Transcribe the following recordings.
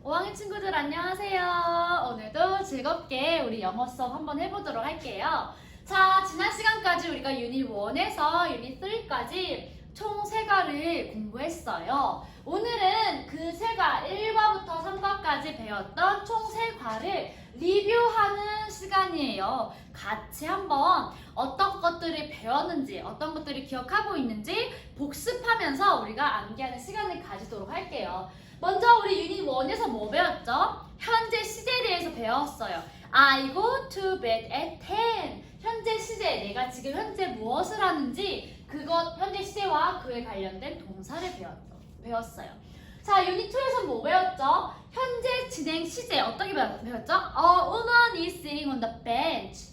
5학년 친구들 안녕하세요. 오늘도 즐겁게 우리 영어 수업 한번 해보도록 할게요. 자, 지난 시간까지 우리가 유닛 1에서 유닛 3까지 총 3과를 공부했어요. 오늘은 그 3과 1과부터 3과까지 배웠던 총 3과를 리뷰하는 시간이에요. 같이 한번 어떤 것들을 배웠는지, 어떤 것들을 기억하고 있는지 복습하면서 우리가 암기하는 시간을 가지도록 할게요. 먼저 우리 유닛 1에서 뭐 배웠죠? 현재 시제에 대해서 배웠어요. I go to bed at 10. 현재 시제, 내가 지금 현재 무엇을 하는지 그것 현재 시제와 그에 관련된 동사를 배웠어요. 자, 유닛 2에서 뭐 배웠죠? 현재 진행 시제 어떻게 배웠죠? A woman is sitting on the bench.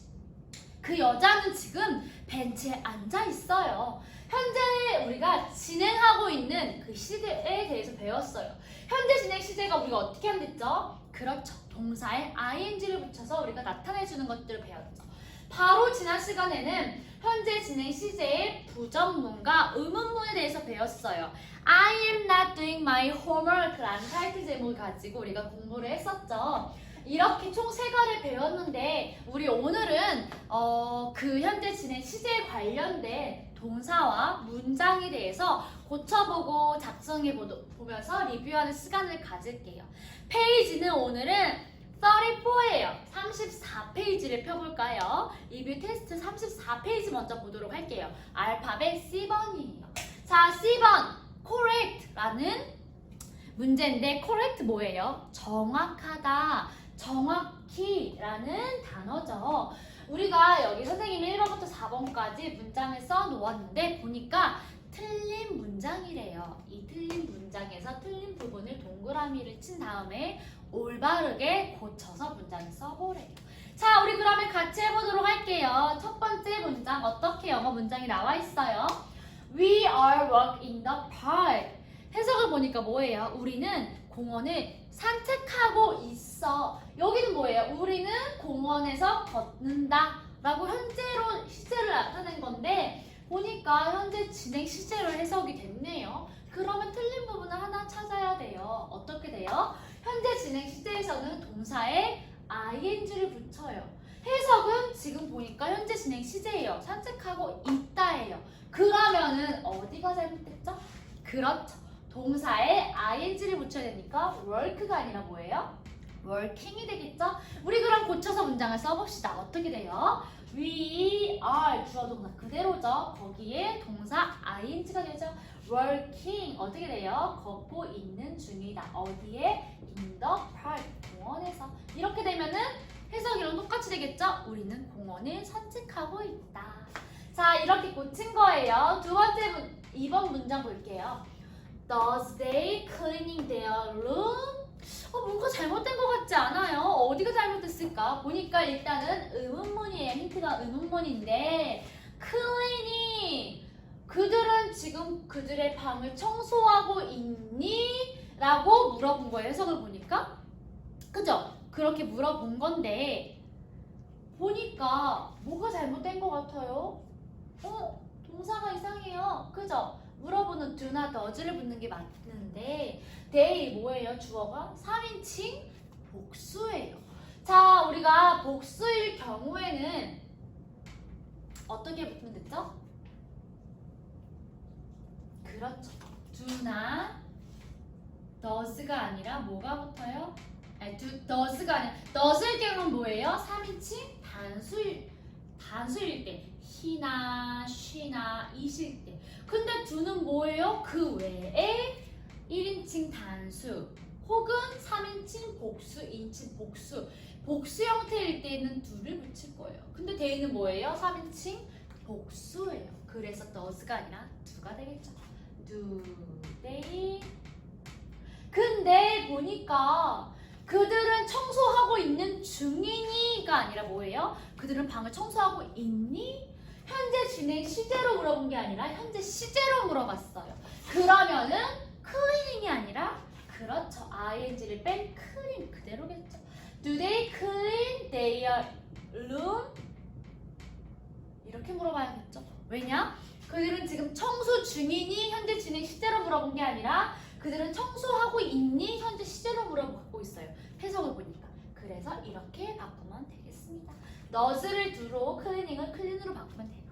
그 여자는 지금 벤치에 앉아 있어요. 현재 우리가 진행하고 있는 그 시제에 대해서 배웠어요. 현재 진행 시제가 우리가 어떻게 하면 됐죠? 그렇죠. 동사에 ing를 붙여서 우리가 나타내주는 것들을 배웠죠. 바로 지난 시간에는 현재 진행 시제의 부정문과 의문문에 대해서 배웠어요. I am not doing my homework 라는 타이틀 제목을 가지고 우리가 공부를 했었죠. 이렇게 총 3과를 배웠는데 우리 오늘은 그 현재 진행 시제에 관련된 동사와 문장에 대해서 고쳐보고 작성해보면서 리뷰하는 시간을 가질게요. 페이지는 오늘은 34예요. 34페이지를 펴볼까요? 리뷰 테스트 34페이지 먼저 보도록 할게요. 알파벳 C번이에요. 자, C번 correct라는 문제인데 correct 뭐예요? 정확하다, 정확히라는 단어죠. 우리가 여기 선생님이 1번부터 4번까지 문장을 써놓았는데 보니까 틀린 문장이래요. 이 틀린 문장에서 틀린 부분을 동그라미를 친 다음에 올바르게 고쳐서 문장을 써보래요. 자, 우리 그러면 같이 해보도록 할게요. 첫 번째 문장 어떻게 영어 문장이 나와 있어요? We are walking the park. 해석을 보니까 뭐예요? 우리는 공원을 산책하고 있어. 여기는 뭐예요? 우리는 공원에서 걷는다 라고 현재로 시제를 나타낸 건데 보니까 현재 진행 시제로 해석이 됐네요. 그러면 틀린 부분을 하나 찾아야 돼요. 어떻게 돼요? 현재 진행 시제에서는 동사에 ing를 붙여요. 해석은 지금 보니까 현재 진행 시제예요. 산책하고 있다예요. 그러면은 어디가 잘못됐죠? 그렇죠. 동사에 ing를 붙여야 되니까 work가 아니라 뭐예요? working이 되겠죠? 우리 그럼 고쳐서 문장을 써봅시다. 어떻게 돼요? We are 주어 동사 그대로죠. 거기에 동사 ing가 되죠. working 어떻게 돼요? 걷고 있는 중이다. 어디에? in the park 공원에서. 이렇게 되면은 해석이랑 똑같이 되겠죠? 우리는 공원을 산책하고 있다. 자, 이렇게 고친 거예요. 두 번째 2번 문장 볼게요. Does they cleaning their room? 뭔가 잘못된 것 같지 않아요? 어디가 잘못됐을까? 보니까 일단은 의문문이에요. 힌트가 의문문인데 cleaning 그들은 지금 그들의 방을 청소하고 있니? 라고 물어본 거예요. 해석을 보니까 그죠? 그렇게 물어본 건데 보니까 뭐가 잘못된 것 같아요? 동사가 이상해요. 그죠? 물어보는 do나 does를 붙는 게 맞는데 they 뭐예요? 주어가 3인칭 복수예요. 자, 우리가 복수일 경우에는 어떻게 붙으면 됐죠? 그렇죠. do나 does가 아니라 뭐가 붙어요? 아니, does가 아니라 does일 경우는 뭐예요? 3인칭 단수일 때 he나 she나 it일 때. 근데 do는 뭐예요? 그 외에 1인칭 단수 혹은 3인칭 복수, 2인칭 복수 형태일 때는 do를 붙일 거예요. 근데 they는 뭐예요? 3인칭 복수예요. 그래서 does가 아니라 do가 되겠죠. do, they. 근데 보니까 그들은 청소하고 있는 중이니가 아니라 뭐예요? 그들은 방을 청소하고 있니? 현재 진행 시제로 물어본 게 아니라 현재 시제로 물어봤어요. 그러면은 cleaning이 아니라 그렇죠. ing를 뺀 clean 그대로겠죠. Do they clean their room? 이렇게 물어봐야겠죠. 왜냐? 그들은 지금 청소 중이니 현재 진행 시제로 물어본 게 아니라 그들은 청소하고 있니? 현재 시제로 물어보고 있어요. 해석을 보니까. 그래서 이렇게 바꾸면 되겠습니다. does를 do로 cleaning을 clean으로 바꾸면 돼요.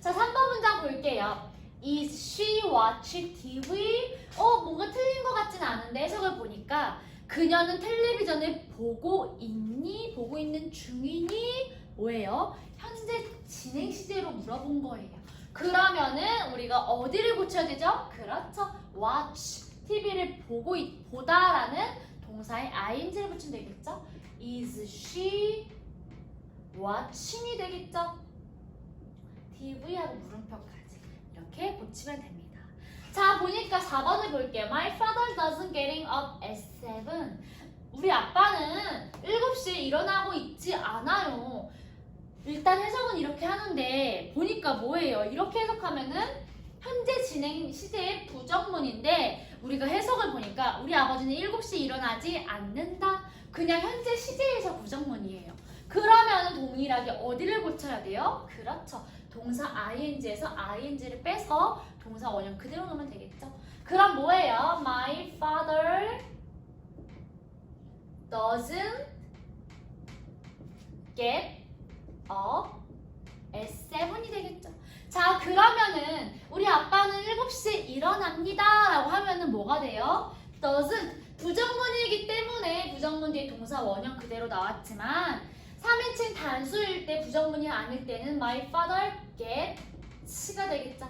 자, 3번 문장 볼게요. Is she watching TV? 뭔가 틀린 것 같진 않은데 해석을 보니까 그녀는 텔레비전을 보고 있니? 보고 있는 중이니? 뭐예요? 현재 진행 시제로 물어본 거예요. 그러면은 우리가 어디를 고쳐야 되죠? 그렇죠. watch. TV를 보다라는 동사에 ing를 붙이면 되겠죠? Is she watching이 되겠죠? TV하고 물음표까지 이렇게 고치면 됩니다. 자, 보니까 4번을 볼게요. My father doesn't getting up at 7. 우리 아빠는 7시에 일어나고 있지 않아요. 일단 해석은 이렇게 하는데 보니까 뭐예요? 이렇게 해석하면은 현재 진행 시제의 부정문인데 우리가 해석을 보니까 우리 아버지는 7시에 일어나지 않는다. 그냥 현재 시제에서 부정문이에요. 그러면 동일하게 어디를 고쳐야 돼요? 그렇죠. 동사 ing에서 ing를 빼서 동사 원형 그대로 넣으면 되겠죠. 그럼 뭐예요? My father doesn't get up at 7이 되겠죠. 자, 그러면은 우리 아빠는 7시에 일어납니다 라고 하면은 뭐가 돼요? doesn't 부정문이기 때문에 부정문 뒤에 동사 원형 그대로 나왔지만 3인칭 단수일 때 부정문이 아닐 때는 my father gets가 되겠죠.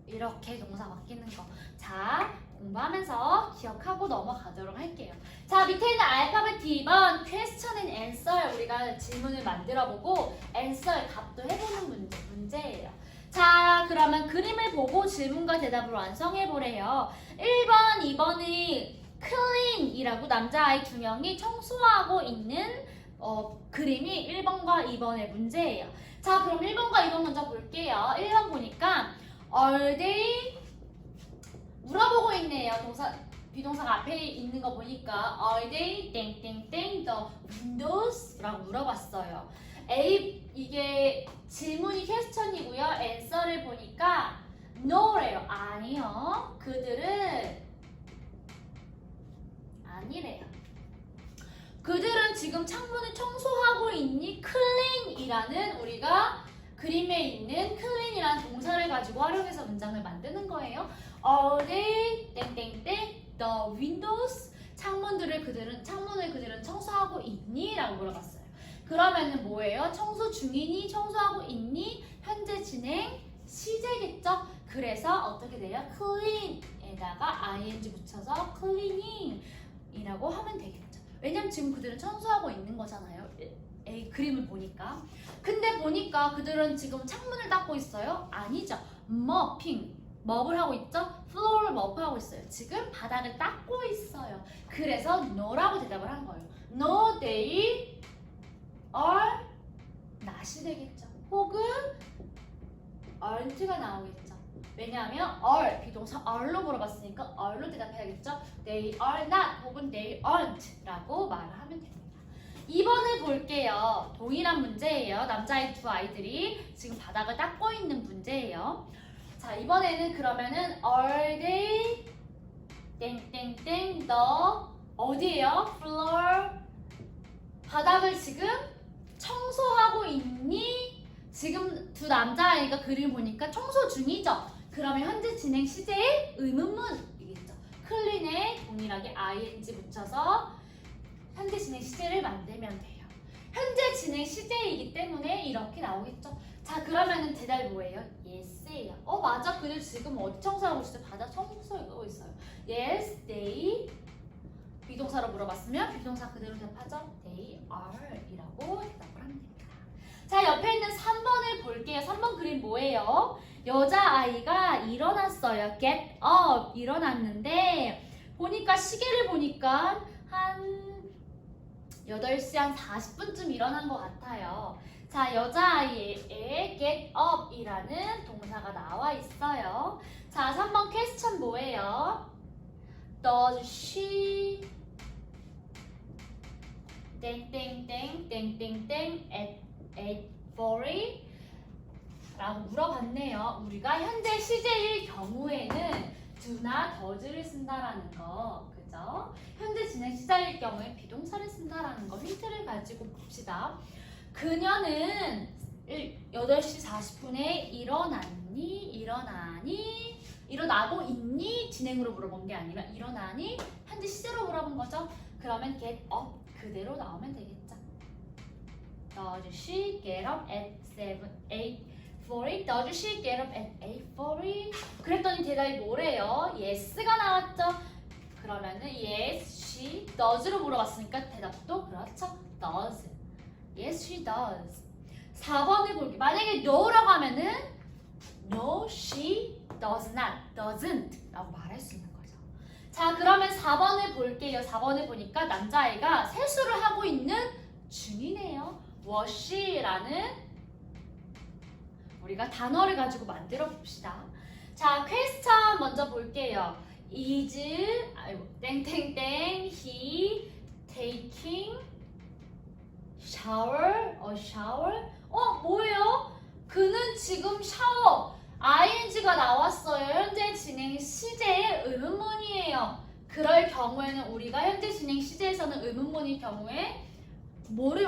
이렇게 동사 바뀌는 거. 자, 공부하면서 기억하고 넘어가도록 할게요. 자, 밑에 있는 알파벳 D번 question and answer 우리가 질문을 만들어보고 answer 답도 해보는 문제예요. 자, 그러면 그림을 보고 질문과 대답을 완성해보래요. 1번, 2번이 clean이라고 남자아이 2명이 청소하고 있는 그림이 1번과 2번의 문제예요. 자, 그럼 1번과 2번 먼저 볼게요. 1번 보니까 are they 물어보고 있네요. 비동사가 앞에 있는 거 보니까 are they 땡땡땡 the windows? 라고 물어봤어요. 이게 질문이 퀘스천이고요. answer를 보니까 no래요. 아니요. 그들은 아니래요. 그들은 지금 창문을 청소하고 있니? clean이라는 우리가 그림에 있는 clean이라는 동사를 가지고 활용해서 문장을 만드는 거예요. Are they 땡땡땡 the windows? 창문을 그들은 청소하고 있니? 라고 물어봤어요. 그러면은 뭐예요? 청소 중이니? 청소하고 있니? 현재 진행 시제겠죠? 그래서 어떻게 돼요? clean에다가 ing 붙여서 cleaning 이라고 하면 되겠죠. 왜냐면 지금 그들은 청소하고 있는 거잖아요. 그림을 보니까. 근데 보니까 그들은 지금 창문을 닦고 있어요? 아니죠. mopping. 뭘 하고 있죠? floor를 mop하고 있어요. 지금 바닥을 닦고 있어요. 그래서 no라고 대답을 한 거예요. No, they are not이 되겠죠. 혹은 aren't가 나오겠죠. 왜냐하면 are, 비동사 are로 물어봤으니까 are로 대답해야겠죠. They are not 혹은 they aren't 라고 말을 하면 됩니다. 2번을 볼게요. 동일한 문제예요. 남자아이 2아이들이 지금 바닥을 닦고 있는 문제예요. 자, 이번에는 그러면은 are they 땡땡땡 the 어디에요? floor 바닥을 지금 청소하고 있니? 지금 두 남자아이가 그림 보니까 청소 중이죠? 그러면 현재 진행 시제의 의문문이겠죠. clean에 동일하게 ing 붙여서 현재 진행 시제를 만들면 돼요. 현재 진행 시제이기 때문에 이렇게 나오겠죠. 자, 그러면은 대답이 뭐예요? yes예요. 맞아. 그들 지금 어디 청소하고 있어요? 바닥 청소하고 있어요. yes, they 비동사로 물어봤으면 비동사 그대로 대답하죠. they are 이라고 대답을 하면 됩니다. 자, 옆에 있는 3번을 볼게요. 3번 그림 뭐예요? 여자아이가 일어났어요. get up 일어났는데 보니까 시계를 보니까 한 8시 한 40분쯤 일어난 것 같아요. 자, 여자아이의 get up 이라는 동사가 나와 있어요. 자, 3번 question 뭐예요? Does she 땡땡땡 땡땡땡 at 8:40 라고 물어봤네요. 우리가 현재 시제일 경우에는 do나 does를 쓴다라는 거. 그죠? 현재 진행 시제일 경우에 비동사를 쓴다라는 거 힌트를 가지고 봅시다. 그녀는 8시 40분에 일어나고 있니? 진행으로 물어본 게 아니라 일어나니? 현재 시제로 물어본 거죠. 그러면 get up 그대로 나오면 되겠죠. Does she get up at 8:40? Does she get up at 8:40? 그랬더니 대답이 뭐래요? Yes가 나왔죠. 그러면은 yes, she does로 물어봤으니까 대답도 그렇죠. does. Yes, she does. 4번을 볼게요. 만약에 no라고 하면은 no, she does not, doesn't 라고 말할 수 있는 거죠. 자, 그러면 4번을 볼게요. 4번을 보니까 남자아이가 세수를 하고 있는 중이네요. was she라는 우리가 단어를 가지고 만들어 봅시다. 자, question 먼저 볼게요. is 땡땡땡 he taking shower? 뭐예요? 그는 지금 샤워. ing가 나왔어요. 현재 진행 시제의 의문문이에요. 그럴 경우에는 우리가 현재 진행 시제에서는 의문문일 경우에 뭐를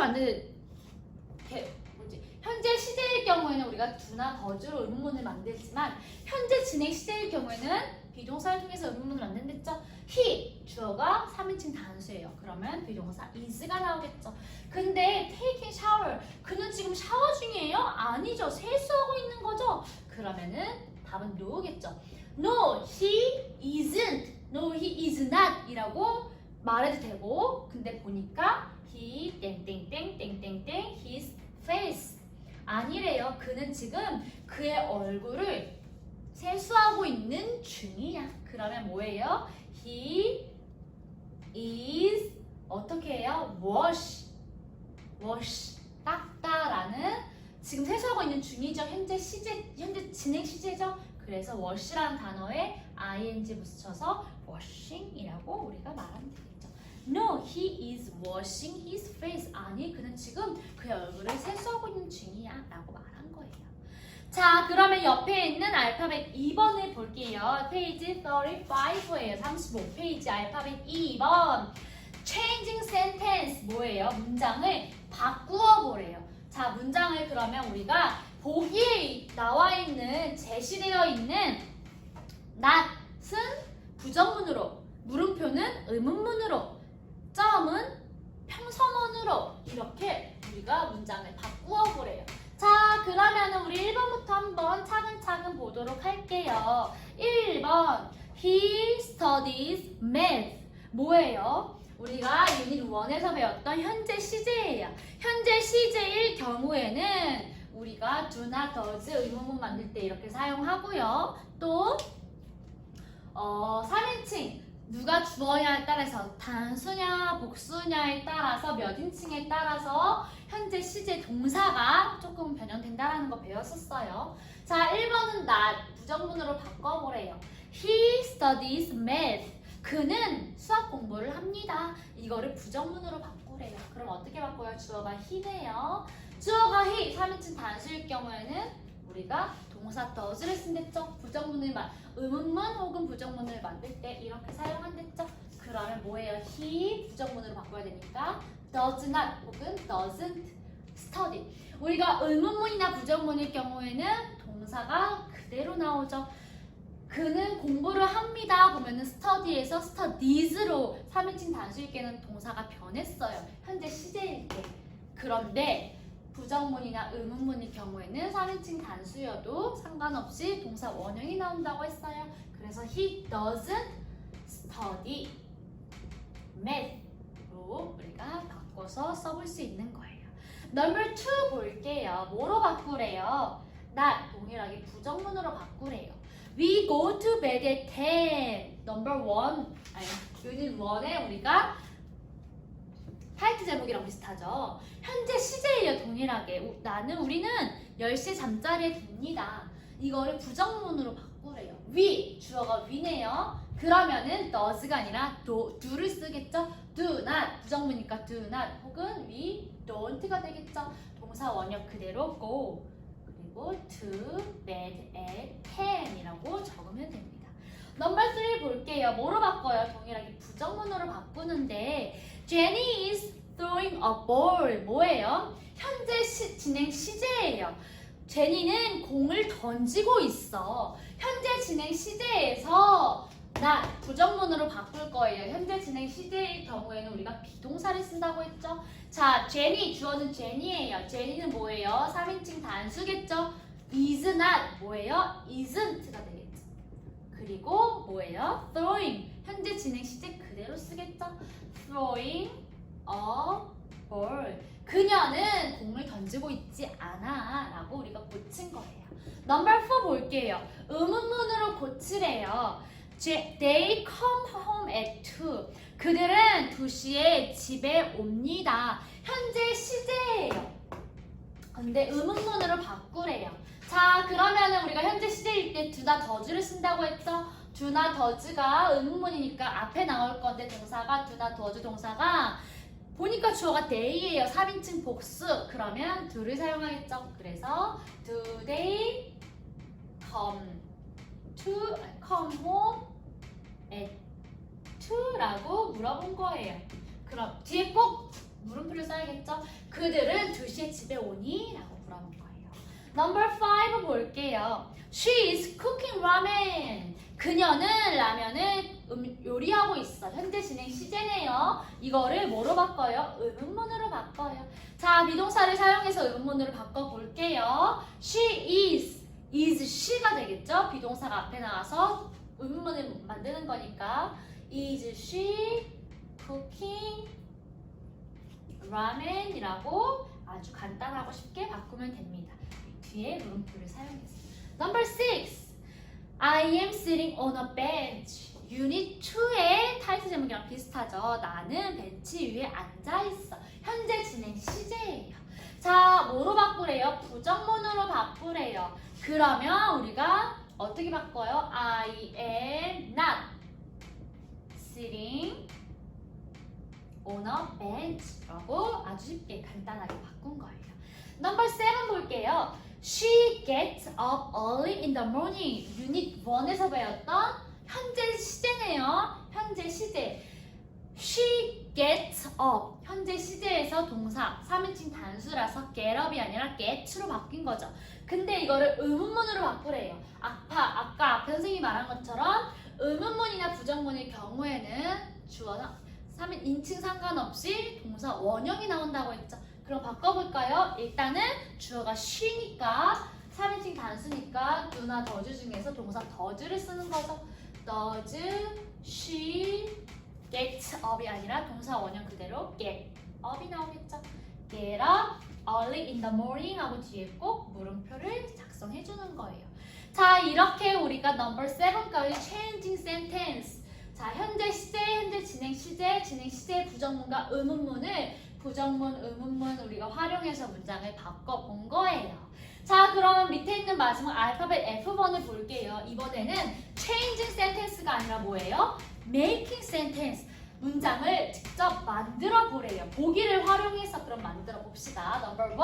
현재 시제일 경우에는 우리가 do나 does로 의문문을 만들지만 현재 진행 시제일 경우에는 비동사를 통해서 의문문을 만든댔죠. he 주어가 3인칭 단수예요. 그러면 비동사 is가 나오겠죠. 근데 taking shower 그는 지금 샤워 중이에요? 아니죠. 세수하고 있는 거죠. 그러면은 답은 no겠죠. No, he isn't. No, he is not 이라고 말해도 되고 근데 보니까 he 땡땡땡땡땡땡 his face 아니래요. 그는 지금 그의 얼굴을 세수하고 있는 중이야. 그러면 뭐예요? He is 어떻게 해요? wash 닦다라는 지금 세수하고 있는 중이죠. 현재 진행 시제죠. 그래서 wash라는 단어에 ing 붙여서 washing이라고 우리가 말하면 되겠죠. No, he is washing his face. 아니, 그는 지금 그의 얼굴을 세수하고 있는 중이야 라고 말한 거예요. 자, 그러면 옆에 있는 알파벳 2번을 볼게요. 페이지 35예요. 35페이지 알파벳 2번. Changing sentence 뭐예요? 문장을 바꾸어 보래요. 자, 문장을 그러면 우리가 보기에 나와 있는 제시되어 있는 not은 부정문으로, 물음표는 의문문으로, 점은 평서문으로 이렇게 우리가 문장을 바꾸어 보래요. 자, 그러면 우리 1번부터 한번 차근차근 보도록 할게요. 1번 He studies math 뭐예요? 우리가 유닛 1에서 배웠던 현재 시제예요. 현재 시제일 경우에는 우리가 do나 does 의문문 만들 때 이렇게 사용하고요. 또 3인칭 누가 주어냐에 따라서 단수냐 복수냐에 따라서 몇 인칭에 따라서 현재 시제 동사가 조금 변형된다라는 거 배웠었어요. 자, 1번은 not 부정문으로 바꿔보래요. He studies math. 그는 수학 공부를 합니다. 이거를 부정문으로 바꾸래요. 그럼 어떻게 바꿔요? 주어가 he네요. 주어가 he 3인칭 단수일 경우에는 우리가 동사 does를 쓴댔죠. 의문문 혹은 부정문을 만들 때 이렇게 사용한댔죠. 그러면 뭐예요? he 부정문으로 바꿔야 되니까 does not 혹은 doesn't study. 우리가 의문문이나 부정문일 경우에는 동사가 그대로 나오죠. 그는 공부를 합니다. 보면은 study에서 studies로 3인칭 단수일 때는 동사가 변했어요. 현재 시제일 때. 그런데 부정문이나 의문문일 경우에는 3인칭 단수여도 상관없이 동사 원형이 나온다고 했어요. 그래서 he doesn't study math로 우리가 바꿔서 써볼 수 있는 거예요. Number 2 볼게요. 뭐로 바꾸래요? not 동일하게 부정문으로 바꾸래요. We go to bed at 10. Number 1 유닛 1에 우리가 타이틀 제목이랑 비슷하죠. 현재 시제예요. 동일하게 우리는 10시에 잠자리에 듭니다. 이거를 부정문으로 바꾸래요. we 주어가 we네요. 그러면은 does가 아니라 do를 쓰겠죠. do not 부정문이니까 do not 혹은 we don't가 되겠죠. 동사 원형 그대로 go 그리고 to bed at 10이라고 적으면 됩니다. 넘버 3 볼게요. 뭐로 바꿔요? 동일하게 부정문으로 바꾸는데 Jenny is throwing a ball. 뭐예요? 현재 진행 시제예요. 제니는 공을 던지고 있어. 현재 진행 시제에서 나 부정문으로 바꿀 거예요. 현재 진행 시제의 경우에는 우리가 비동사를 쓴다고 했죠. 자, 제니, 주어는 제니예요. 제니는 뭐예요? 3인칭 단수겠죠. is not 뭐예요? isn't가 되겠죠. 그리고 뭐예요? throwing, 현재 진행 시제 그대로 쓰겠죠. throwing a ball. 그녀는 공을 던지고 있지 않아 라고 우리가 고친 거예요. 넘버 4 볼게요. 의문문으로 고치래요. They come home at 2. 그들은 2시에 집에 옵니다. 현재 시제예요. 근데 의문문으로 바꾸래요. 자, 그러면은 우리가 현재 시제일 때 do나 does를 쓴다고 했죠? do나 does가 의문문이니까 앞에 나올 건데 동사가 do나 does 동사가 보니까 주어가 they예요. 3인칭 복수. 그러면 do를 사용하겠죠. 그래서 do they come home at 2라고 물어본 거예요. 그럼 뒤에 꼭 물음표를 써야겠죠? 그들은 2시에 집에 오니? 라고 물어본 거예요. 넘버 5 볼게요. She is cooking ramen. 그녀는 라면을 요리하고 있어. 현재 진행 시제네요. 이거를 뭐로 바꿔요? 의문문으로 바꿔요. 자, 비동사를 사용해서 의문문으로 바꿔볼게요. She is she가 되겠죠? 비동사가 앞에 나와서 의문문을 만드는 거니까 is she cooking ramen이라고 아주 간단하고 쉽게 바꾸면 됩니다. 뒤에 물음표를 사용해서. 넘버 6 I am sitting on a bench. 유닛 2의 타이틀 제목이랑 비슷하죠. 나는 벤치 위에 앉아있어. 현재 진행 시제예요. 자, 뭐로 바꾸래요? 부정문으로 바꾸래요. 그러면 우리가 어떻게 바꿔요? I am not sitting on a bench라고 아주 쉽게 간단하게 바꾼 거예요. 넘버 7 볼게요. She gets up early in the morning. 유닛 1에서 배웠던 현재 시제네요. 현재 시제. She gets up. 현재 시제에서 동사 3인칭 단수라서 get up이 아니라 get로 바뀐 거죠. 근데 이거를 의문문으로 바꾸래요. 아까 앞에 선생님이 말한 것처럼 의문문이나 부정문의 경우에는 주어는 3인칭 상관없이 동사 원형이 나온다고 했죠. 그럼 바꿔볼까요? 일단은 주어가 she니까 3인칭 단수니까 do나 does 중에서 동사 does를 쓰는 거죠. does she get up이 아니라 동사 원형 그대로 get up이 나오겠죠. get up early in the morning 하고 뒤에 꼭 물음표를 작성해 주는 거예요. 자, 이렇게 우리가 넘버 7까지 changing sentence. 자, 현재 시제, 현재 진행 시제, 진행 시제 부정문과 의문문을 부정문, 의문문 우리가 활용해서 문장을 바꿔본 거예요. 자, 그러면 밑에 있는 마지막 알파벳 F1을 볼게요. 이번에는 changing sentence가 아니라 뭐예요? making sentence. 문장을 직접 만들어 보래요. 보기를 활용해서 그럼 만들어 봅시다. 넘버 1.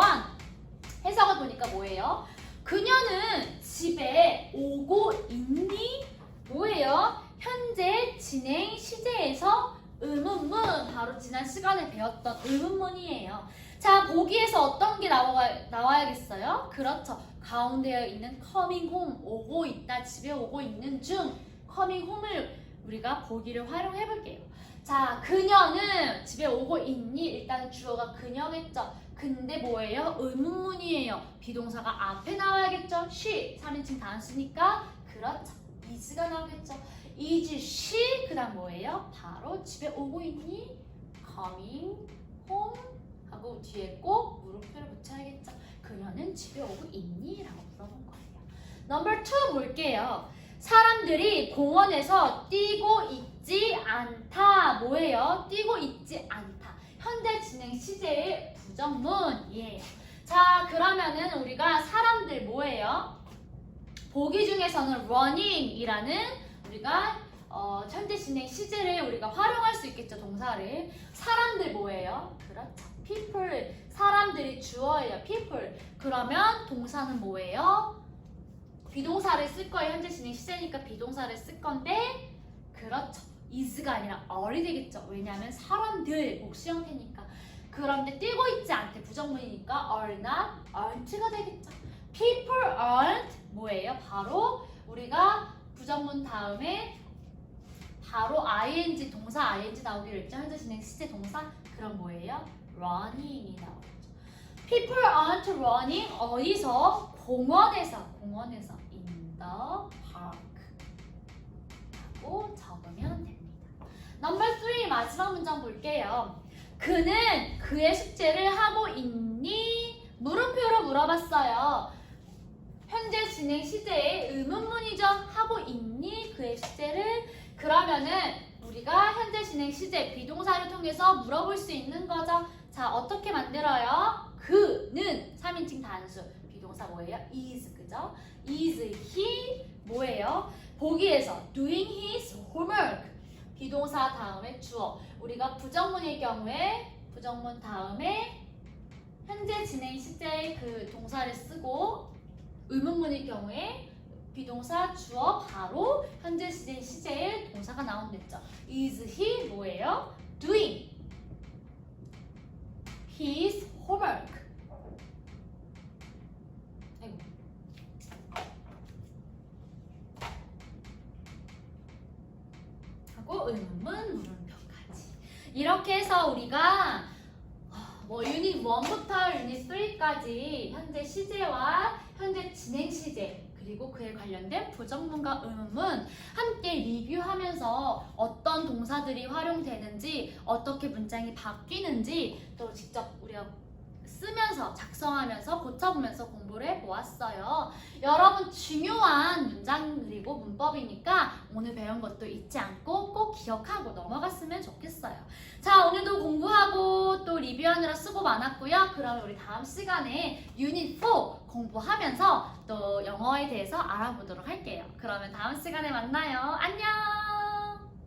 해석을 보니까 뭐예요? 그녀는 집에 오고 있니? 뭐예요? 현재 진행 시제에서 의문문, 바로 지난 시간에 배웠던 의문문이에요. 자, 보기에서 어떤 게 나와야겠어요? 그렇죠. 가운데에 있는 coming home, 오고 있다, 집에 오고 있는 중 coming home을 우리가 보기를 활용해 볼게요. 자, 그녀는 집에 오고 있니? 일단 주어가 그녀겠죠. 근데 뭐예요? 의문문이에요. 비동사가 앞에 나와야겠죠. she, 3인칭 단수니까 그렇죠. is가 나오겠죠. is she, 그 다음 뭐예요? 바로 집에 오고 있니? coming home 하고 뒤에 꼭 물음표를 붙여야겠죠. 그녀는 집에 오고 있니? 라고 물어본 거예요. 넘버 2 볼게요. 사람들이 공원에서 뛰고 있지 않다. 뭐예요? 뛰고 있지 않다. 현재 진행 시제의 부정문이에요. 자, 그러면은 우리가 사람들 뭐예요? 보기 중에서는 running이라는 우리가 현재 진행 시제를 우리가 활용할 수 있겠죠. 동사를. 사람들 뭐예요? 그렇죠. people. 사람들이 주어예요. people. 그러면 동사는 뭐예요? 비동사를 쓸 거예요. 현재 진행 시제니까 비동사를 쓸 건데 그렇죠. is가 아니라 are이 되겠죠. 왜냐하면 사람들 복수 형태니까. 그런데 뛰고 있지 않대 부정문이니까 are not, aren't가 되겠죠. people aren't 뭐예요? 바로 우리가 부정문 다음에 바로 ing 동사 ing 나오기로 했죠. 현재 진행 시제 동사 그럼 뭐예요? running이 나오죠. People aren't running 어디서? 공원에서 in the park 라고 적으면 됩니다. 넘버 3 마지막 문장 볼게요. 그는 그의 숙제를 하고 있니? 물음표로 물어봤어요. 현재 진행 시제의 의문문이죠. 하고 있니? 그의 숙제를. 그러면은 우리가 현재 진행 시제 비동사를 통해서 물어볼 수 있는 거죠. 자, 어떻게 만들어요? 그는 3인칭 단수. 비동사 뭐예요? is, 그죠? is he 뭐예요? 보기에서 doing his homework. 비동사 다음에 주어. 우리가 부정문일 경우에 부정문 다음에 현재 진행 시제의 그 동사를 쓰고 의문문일 경우에 비동사 주어 바로 현재 진행 시제의 동사가 나온댔죠. is he 뭐예요? doing his homework. 아이고. 하고 의문문 물음표까지. 이렇게 해서 우리가 유닛 1부터 유닛 3까지 현재 시제와 현재 진행 시제 그리고 그에 관련된 부정문과 의문문 함께 리뷰하면서 어떤 동사들이 활용되는지 어떻게 문장이 바뀌는지 또 직접 우리가 쓰면서 작성하면서 고쳐보면서 공부를 해보았어요. 여러분 중요한 문장 그리고 문법이니까 오늘 배운 것도 잊지 않고 꼭 기억하고 넘어갔으면 좋겠어요. 자, 오늘도 공부하고 또 리뷰하느라 수고 많았고요. 그러면 우리 다음 시간에 유닛 4 공부하면서 또 영어에 대해서 알아보도록 할게요. 그러면 다음 시간에 만나요. 안녕!